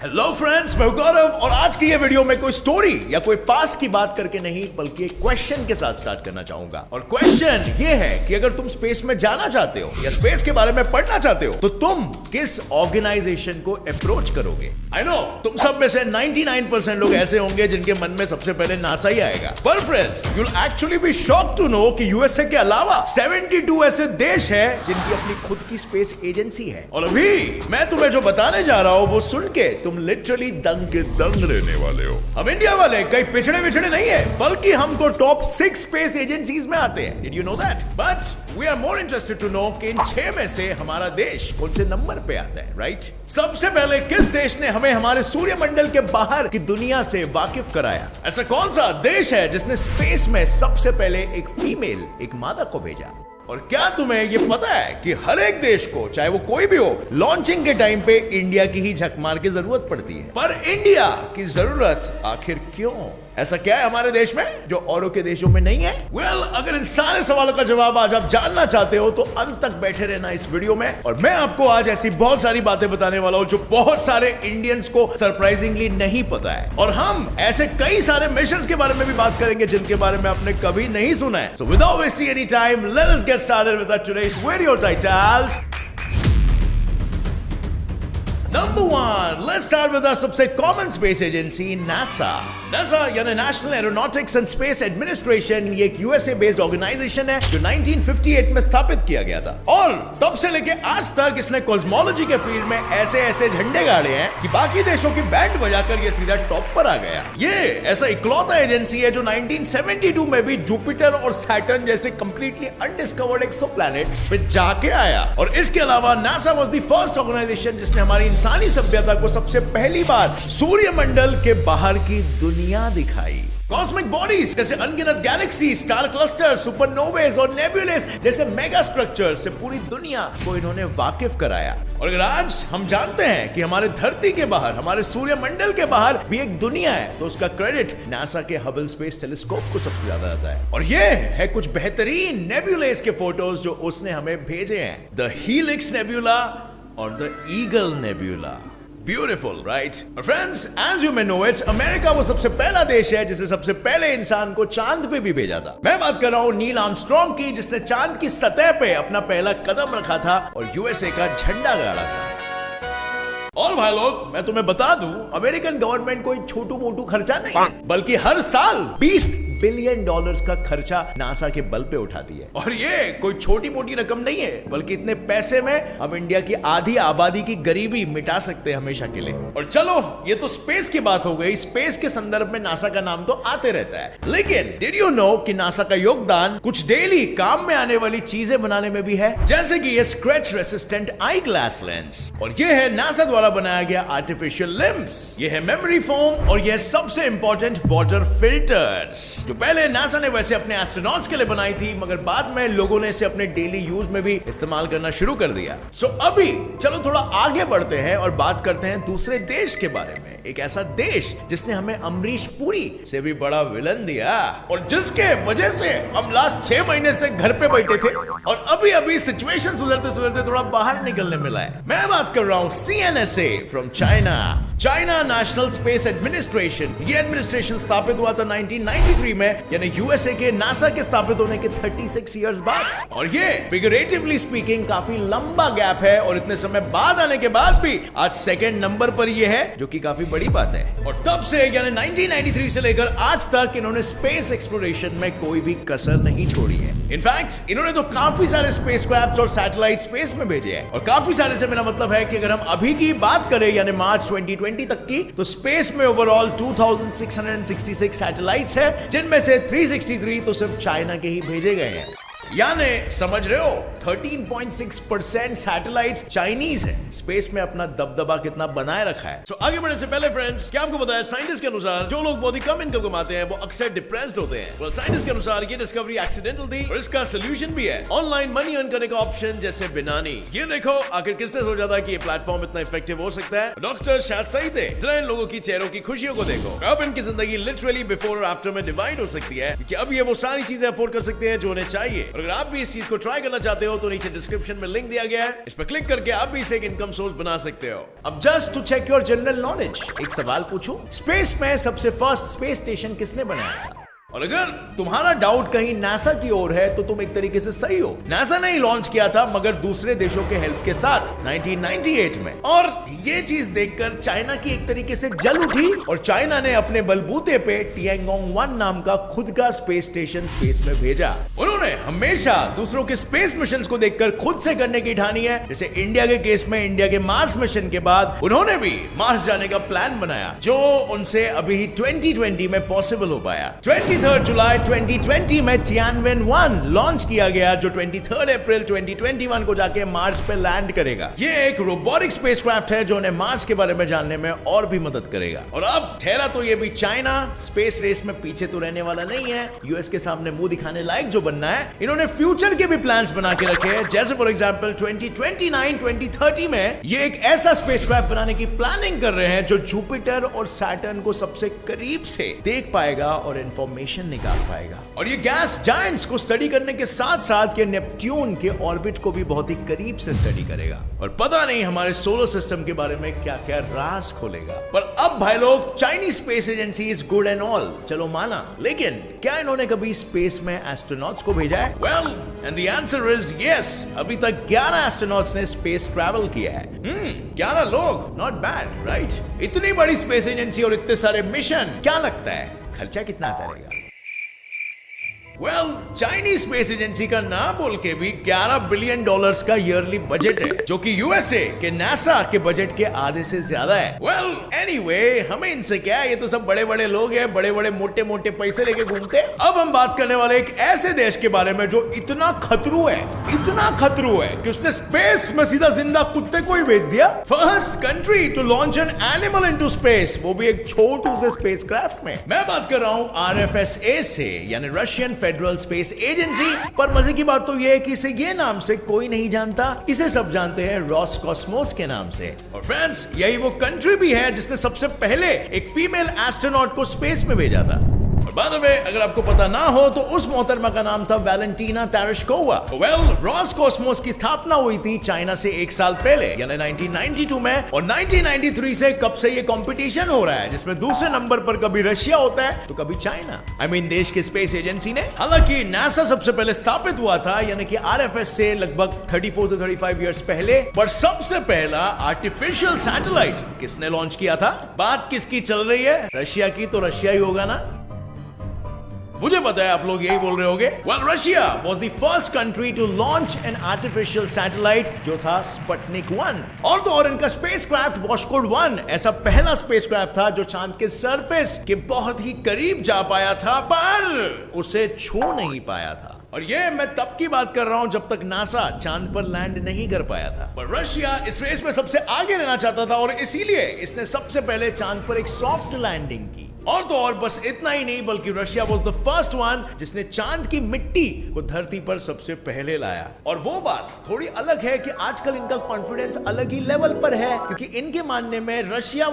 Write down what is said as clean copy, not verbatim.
Hello friends, मैं गौरव और आज की ये वीडियो में कोई स्टोरी या कोई पास्ट की बात करके नहीं बल्कि एक क्वेश्चन के साथ स्टार्ट करना चाहूंगा। और क्वेश्चन ये है कि अगर तुम स्पेस में जाना चाहते हो या स्पेस के बारे में पढ़ना चाहते हो तो तुम किस ऑर्गेनाइजेशन को अप्रोच करोगे। आई नो तुम सब में से 99% लोग ऐसे होंगे जिनके मन में सबसे पहले नासा ही आएगा। पर friends, you will actually be shocked to know कि यूएसए के अलावा 72 ऐसे देश हैं जिनकी अपनी खुद की स्पेस एजेंसी है। और अभी मैं तुम्हें जो बताने जा रहा हूं वो सुन के तुम लिटरली दंग के दंग रहने वाले हो। हम इंडिया वाले कई पिछड़े नहीं है, बल्कि हम तो टॉप 6 स्पेस एजेंसीज में आते हैं। Did you know that? But we are more interested to know कि इन 6 में से हमारा देश कौन से नंबर पे आता है, राइट? सबसे पहले किस देश ने हमें हमारे सूर्यमंडल के बाहर की दुनिया से वाकिफ कराया? ऐसा कौन सा देश है जिसने स्पेस में सबसे पहले एक फीमेल, एक मादा को भेजा? और क्या तुम्हें यह पता है कि हर एक देश को, चाहे वो कोई भी हो, लॉन्चिंग के टाइम पे इंडिया की ही झक मार की जरूरत पड़ती है। पर इंडिया की जरूरत आखिर क्यों? ऐसा क्या है हमारे देश में जो औरों के देशों में नहीं है? अगर इन सारे सवालों का जवाब आज आप जानना चाहते हो तो अंत तक बैठे रहना इस वीडियो में। और मैं आपको आज ऐसी बहुत सारी बातें बताने वाला हूं जो बहुत सारे इंडियंस को सरप्राइजिंगली नहीं पता है। और हम ऐसे कई सारे मिशंस के बारे में भी बात करेंगे जिनके बारे में आपने कभी नहीं सुना है। So without wasting any time, let us get started with today's video titles. Number 1, let's start with our सबसे common space agency NASA. NASA यानी national aeronautics and space administration, ये एक यूएसए बेस्ड ऑर्गेनाइजेशन है जो 1958 में स्थापित किया गया था। और तब से लेके आज तक इसने कॉस्मोलॉजी के फील्ड में ऐसे ऐसे झंडे गाड़े हैं कि बाकी देशों की बैंड बजाकर ये सीधा टॉप पर आ गया। ये ऐसा इकलौता एजेंसी है जो 1972 में भी जुपिटर और सैटर्न जैसे कंप्लीटली अनडिस्कवर्ड एक्सोप्लैनेट्स पे जाके आया। और इसके अलावा NASA was the first organisation जिसने हमारी इंसानी सभ्यता को सबसे पहली बार सूर्यमंडल के बाहर की दुनिया दिखाई। कॉस्मिक बॉडीज जैसे अनगिनत गैलेक्सी, स्टार क्लस्टर, सुपरनोवेज और नेबुलेस जैसे मेगा स्ट्रक्चर से पूरी दुनिया को इन्होंने वाकिफ कराया। और अगर आज हम जानते हैं कि हमारे धरती के बाहर, हमारे सूर्यमंडल के बाहर भी एक दुनिया है, तो उसका क्रेडिट नासा के हबल स्पेस टेलीस्कोप को सबसे ज्यादा आता है। और ये है कुछ बेहतरीन नेबुलेस के फोटोज जो उसने हमें भेजे हैं। द हीलिक्स नेबुला और the Eagle Nebula. Beautiful, right? Friends, as you may know it, America वो सबसे पहला देश है जिसे सबसे पहले इंसान को चांद पे भी भेजा था। मैं बात कर रहा हूं नील आर्मस्ट्रांग की, जिसने चांद की सतह पे अपना पहला कदम रखा था और यूएसए का झंडा गाड़ा था। और भाई लोग, मैं तुम्हें बता दूं, अमेरिकन गवर्नमेंट कोई छोटू मोटू खर्चा नहीं है, बल्कि हर साल $20 बिलियन का खर्चा नासा के बल पे उठाती है। और ये कोई छोटी मोटी रकम नहीं है, बल्कि इतने पैसे में हम इंडिया की आधी आबादी की गरीबी मिटा सकते हैं हमेशा के लिए। और चलो, ये तो स्पेस की बात हो गई। स्पेस के संदर्भ में नासा का नाम तो आते रहता है, लेकिन डिड यू नो कि नासा का योगदान कुछ डेली काम में आने वाली चीजें बनाने में भी है, जैसे कि ये स्क्रैच रेसिस्टेंट आई ग्लास लेंस। और ये है नासा द्वारा बनाया गया आर्टिफिशियल लिम्स। ये है मेमोरी फोम और ये सबसे इंपॉर्टेंट वाटर फिल्टर्स, जो पहले नासा ने वैसे अपने एस्ट्रोनॉट्स के लिए बनाई थी, मगर बाद में लोगों ने इसे अपने डेली यूज में भी इस्तेमाल करना शुरू कर दिया। सो अभी चलो थोड़ा आगे बढ़ते हैं और बात करते हैं दूसरे देश के बारे में। एक ऐसा देश जिसने हमें अमरीश पुरी से भी बड़ा विलन दिया और जिसके वजह से हम लास्ट 6 महीने से घर पे बैठे थे और अभी सिचुएशन सुधरते सुधरते थोड़ा बाहर निकलने मिला है। मैं बात कर रहा हूं CNSA from China national space administration. ये एडमिनिस्ट्रेशन स्थापित हुआ था 1993 में, यानी यूएसए के नासा के स्थापित होने के 36 इयर्स बाद। और ये फिगरेटिवली स्पीकिंग काफी लंबा गैप है और इतने समय बाद आने के बाद भी आज सेकंड नंबर पर ये है, जो कि काफी बड़ी बात है। और तब से यानी 1993 से लेकर आज तक इन्होंने स्पेस एक्सप्लोरेशन में कोई भी कसर नहीं छोड़ी है। इनफैक्ट इन्होंने तो काफी सारे स्पेसक्राफ्ट्स और सैटेलाइट स्पेस में भेजे हैं। और काफी सारे से मेरा मतलब है कि अगर हम अभी की बात करें यानी मार्च 2020 तक की, तो स्पेस में ओवरऑल 2666 सैटेलाइट्स हैं, जिनमें से 363 तो सिर्फ चाइना के ही भेजे गए हैं। यानी समझ रहे हो, 13.6% सैटेलाइट्स चाइनीज है। स्पेस में अपना दबदबा कितना बनाए रखा है। सो आगे बढ़ने से पहले फ्रेंड्स, क्या आपको पता है साइंटिस्ट के अनुसार जो लोग बहुत ही कम इनकम कमाते हैं वो अक्सर डिप्रेस्ड होते हैं। साइंटिस्ट के अनुसार ये डिस्कवरी एक्सीडेंटल थी और इसका सोल्यूशन भी है ऑनलाइन मनी अर्न करने का ऑप्शन, जैसे बिनानी। ये देखो, आखिर किसने सोचा था कि ये प्लेटफॉर्म इतना इफेक्टिव हो सकता है? डॉक्टर शायद सही थे। जरा इन लोगों की चेहरों की खुशियों को देखो। अब इनकी जिंदगी लिटरली बिफोर और आफ्टर में डिवाइड हो सकती है, क्योंकि अब ये वो सारी चीजें अफोर्ड कर सकते हैं जो उन्हें चाहिए। अगर आप भी इस चीज को ट्राई करना चाहते हो तो नीचे डिस्क्रिप्शन में लिंक दिया गया है, इस पर क्लिक करके आप भी इसे एक इनकम सोर्स बना सकते हो। अब just to check your general knowledge एक सवाल पूछूं, स्पेस में सबसे फर्स्ट स्पेस स्टेशन किसने बनाया था? और अगर तुम्हारा डाउट कहीं नासा की ओर है तो तुम एक तरीके से सही हो। नासा ने ही लॉन्च किया था, मगर दूसरे देशों के हेल्प के साथ 1998 में। और ये चीज देखकर चाइना की एक तरीके से जल उठी और चाइना ने अपने बलबूते पे टिएंगोंग 1 नाम का खुद का स्पेस स्टेशन स्पेस में भेजा। उन्होंने हमेशा दूसरों के स्पेस मिशन को देखकर खुद से करने की ठानी है। जैसे इंडिया के केस में इंडिया के मार्स मिशन के बाद उन्होंने भी मार्स जाने का प्लान बनाया, जो उनसे अभी 2020 में पॉसिबल हो पाया। 23 जुलाई 2020 में टियानवेन 1 लॉन्च किया गया, जो 23 अप्रैल 2021 को जाके मार्स पे लैंड करेगा। ये एक रोबोटिक स्पेसक्राफ्ट है जो उन्हें मार्स के बारे में जानने में और भी मदद करेगा। और अब ठहरा तो ये भी चाइना स्पेस रेस में पीछे तो रहने वाला नहीं है। यूएस के सामने मुंह दिखाने लायक जो बनना है, इन्होंने फ्यूचर के भी प्लान्स बना के रखे हैं। जैसे फॉर एग्जांपल 2029 2030 में ये एक ऐसा स्पेसक्राफ्ट बनाने की प्लानिंग कर रहे हैं जो जुपिटर और सैटर्न को सबसे करीब से देख पाएगा और इंफॉर्मेशन निकाल पाएगा। और ये गैस जायंट्स को स्टडी करने के साथ साथ ये नेपट्यून के ऑर्बिट को भी बहुत ही करीब से स्टडी करेगा। और पता नहीं हमारे सोलर सिस्टम के बारे में क्या क्या राज खोलेगा। पर अब भाई लोग, Chinese space agency is good and all, चलो माना, लेकिन क्या इन्होंने कभी स्पेस में एस्ट्रोनॉट्स को भेजा है? Well, and the answer is yes. अभी तक 11 एस्ट्रोनॉट्स ने स्पेस ट्रैवल किया है। 11 लोग, नॉट बैड, राइट? इतनी बड़ी स्पेस एजेंसी और इतने सारे मिशन, क्या लगता है खर्चा कितना आता रहेगा? चाइनीज स्पेस एजेंसी का ना बोल के भी $11 बिलियन का ईयरली बजट है, जो कि यूएसए के नासा के बजट के आधे से ज्यादा है। एनीवे, हमें इनसे क्या है, ये तो सब बड़े बड़े लोग हैं, बड़े बड़े मोटे मोटे पैसे लेके घूमते। अब हम बात करने वाले एक ऐसे देश के बारे में जो इतना खतरू है कि उसने स्पेस में सीधा जिंदा कुत्ते को ही भेज दिया। First country to launch an animal into space, वो भी एक छोटू से स्पेसक्राफ्ट में। मैं बात कर रहा हूं RFSA से, यानी रशियन फेडरल स्पेस एजेंसी। पर मजे की बात तो यह है कि इसे ये नाम से कोई नहीं जानता, इसे सब जानते हैं रोसकॉस्मोस के नाम से। और फ्रेंड्स, यही वो कंट्री भी है जिसने सबसे पहले एक फीमेल एस्ट्रोनॉट को स्पेस में भेजा था। और बाद में अगर आपको पता ना हो तो उस मोहतरमा का नाम था वैलेंटीना तेरेश्कोवा। रोसकॉस्मोस की स्थापना हुई थी चाइना से 1 साल पहले, यानी 1992 में। और 1993 से कब से ये कंपटीशन हो रहा है, जिसमें दूसरे नंबर पर कभी रशिया होता है तो कभी चाइना। देश के स्पेस एजेंसी ने। हालांकि नासा सबसे पहले स्थापित हुआ था, यानी कि RFS से लगभग 34 से 35 इयर्स पहले। पर सबसे पहला आर्टिफिशियल सैटेलाइट किसने लॉन्च किया था? बात किसकी चल रही है? रशिया की, तो रशिया ही होगा ना। मुझे पता है आप लोग यही बोल रहे होंगे। Russia was the first country to launch an artificial satellite, जो था स्पुतनिक 1। और तो और इनका स्पेसक्राफ्ट वॉशकोड 1 ऐसा पहला स्पेसक्राफ्ट था जो चांद के सरफेस के बहुत ही करीब जा पाया था, पर उसे छू नहीं पाया था। और ये मैं तब की बात कर रहा हूं जब तक नासा चांद पर लैंड नहीं कर पाया था। पर रशिया इस रेस में सबसे आगे रहना चाहता था और इसीलिए इसने सबसे पहले चांद पर एक सॉफ्ट लैंडिंग की। और तो और बस इतना ही नहीं, बल्कि Russia was the first one जिसने चांद की मिट्टी को धरती पर सबसे पहले लाया। और वो बात थोड़ी अलग है कि आजकल इनका कॉन्फिडेंस अलग ही लेवल पर है, क्योंकि इनके मानने में रशिया